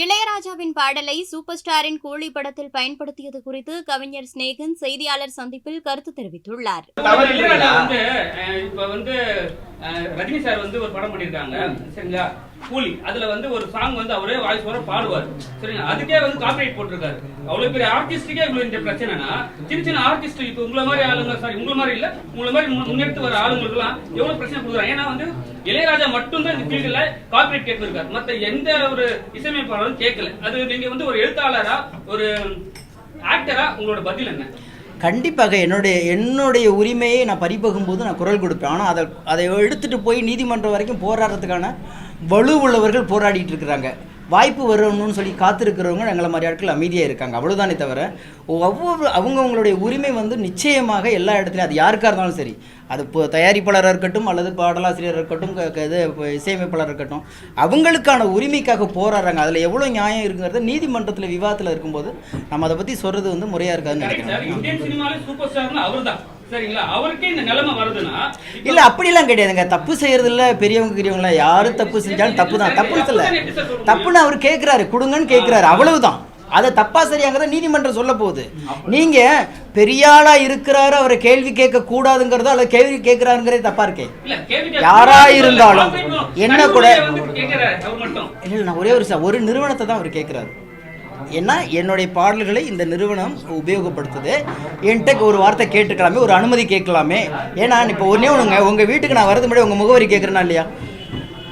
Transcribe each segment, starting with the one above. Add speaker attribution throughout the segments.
Speaker 1: இளையராஜாவின் பாடலை சூப்பர் ஸ்டாரின் கூலி படத்தில் பயன்படுத்தியது குறித்து கவிஞர் ஸ்நேகன் செய்தியாளர் சந்திப்பில் கருத்து தெரிவித்துள்ளார்.
Speaker 2: ரஜினி சார் ஒரு படம் பண்ணிருக்காங்க சரிங்களா, கூலி. அதுல ஒரு சாங் அவரே வாய்ஸ் வர பாடுவார் சரிங்களா, அதுக்கே காப்பிரைட் போட்டிருக்காரு. அவ்வளவு பெரிய ஆர்டிஸ்டுக்கே இவ்வளவு இந்த பிரச்சனைனா, சின்ன சின்ன ஆர்டிஸ்ட் இப்ப உங்களை மாதிரி ஆளுங்க, சாரி உங்களை மாதிரி இல்ல, உங்களை மாதிரி முன்னெடுத்து வர ஆளுங்களுக்கு எல்லாம் எவ்வளவு பிரச்சனை கொடுக்குறாங்க. ஏன்னா இளையராஜா மட்டும்தான் இந்த ஃபீல்டுல காப்பிரைட் கேட்டிருக்காரு, மத்த எந்த ஒரு இசையமைப்பாளரும் கேட்கல. அது நீங்க ஒரு எழுத்தாளரா ஒரு ஆக்டரா உங்களோட பதில் என்ன?
Speaker 3: கண்டிப்பாக என்னுடைய உரிமையை நான் பறிபோகும்போது நான் குரல் கொடுப்பேன். ஆனால் அதை எடுத்துகிட்டு போய் நீதிமன்றம் வரைக்கும் போராடுறதுக்கான வலு உள்ளவர்கள் போராடிட்டு இருக்கிறாங்க. வாய்ப்பு வரணும்னு சொல்லி காத்திருக்கிறவங்க எங்களை மாதிரி ஆட்கள் அமைதியாக இருக்காங்க, அவ்வளோதானே தவிர அவங்களுடைய உரிமை நிச்சயமாக எல்லா இடத்துலையும், அது யாருக்காக இருந்தாலும் சரி, அது இப்போ தயாரிப்பாளராக இருக்கட்டும் அல்லது பாடலாசிரியராக இருக்கட்டும், இது இசையமைப்பாளராக இருக்கட்டும், அவங்களுக்கான உரிமைக்காக போராடுறாங்க. அதில் எவ்வளோ நியாயம் இருக்குங்கிறத நீதிமன்றத்தில் விவாதத்தில் இருக்கும்போது நம்ம அதை பற்றி சொல்கிறது முறையாக இருக்காதுன்னு
Speaker 2: நினைக்கிறேன்.
Speaker 3: இல்ல அப்படிலாம் கிடையாதுங்க. தப்பு செய்யறது இல்ல, பெரியவங்க பெரியவங்கள யாரும் தப்பு செஞ்சாலும் தப்பு தான். தப்பு இல்ல, தப்புன்னு அவர் கேட்கிறாரு, கொடுங்கன்னு கேட்கிறாரு, அவ்வளவுதான். அதை தப்பா சரியாங்கிறத நீதிமன்றம் சொல்ல போகுது. நீங்க பெரியாளா இருக்கிறாரு, அவரை கேள்வி கேட்க கூடாதுங்கிறதோ அல்லது கேள்வி கேட்கிறாருங்கிறதே தப்பா இருக்கே. யாரா இருந்தாலும் என்ன கூட இல்ல, நான் ஒரே ஒரு நிறுவனத்தை தான் அவர் கேட்கிறாரு. ஏன்னா என்னுடைய பாடல்களை இந்த நிறுவனம் உபயோகப்படுத்துது, என்கிட்ட ஒரு வார்த்தை கேட்டுக்கலாமே, ஒரு அனுமதி கேட்கலாமே. ஏன்னா இப்போ ஒன்றே ஒன்றுங்க, உங்கள் வீட்டுக்கு நான் வரது முன்னாடி உங்கள் முகவரி கேட்குறேன்னா இல்லையா,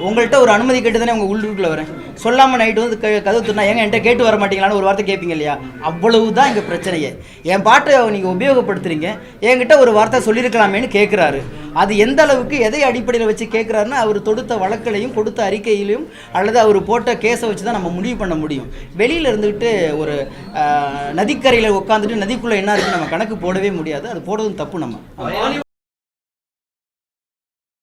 Speaker 3: உங்கள்கிட்ட ஒரு அனுமதி கேட்டு தானே உங்கள் உள்ளுக்குள்ளே வரேன். சொல்லாமல் நைட்டு கதவு துணா ஏங்க என்கிட்ட கேட்டு வர மாட்டீங்களான்னு ஒரு வார்த்தை கேட்பீங்க இல்லையா. அவ்வளவு தான் இங்கே பிரச்சனையே. என் பாட்டை நீங்கள் உபயோகப்படுத்துறீங்க, என்கிட்ட ஒரு வார்த்தை சொல்லியிருக்கலாமேன்னு கேட்குறாரு. அது எந்த அளவுக்கு எதை அடிப்படையில் வச்சு கேட்குறாருன்னா, அவர் தொடுத்த வழக்கிலையும் கொடுத்த அறிக்கையிலையும் அல்லது அவர் போட்ட கேஸை வச்சு தான் நம்ம முடிவு பண்ண முடியும். வெளியில் இருந்துக்கிட்டு ஒரு நதிக்கரையில் உட்காந்துட்டு நதிக்குள்ளே என்ன இருக்குன்னு நம்ம கணக்கு போடவே முடியாது. அது போடுறதும் தப்பு. நம்ம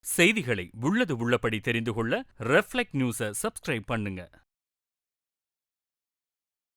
Speaker 4: செய்திகளை உள்ளது உள்ளபடி தெரிந்து கொள்ள ரெஃப்ளெக்ட் நியூஸை சப்ஸ்கிரைப் பண்ணுங்க.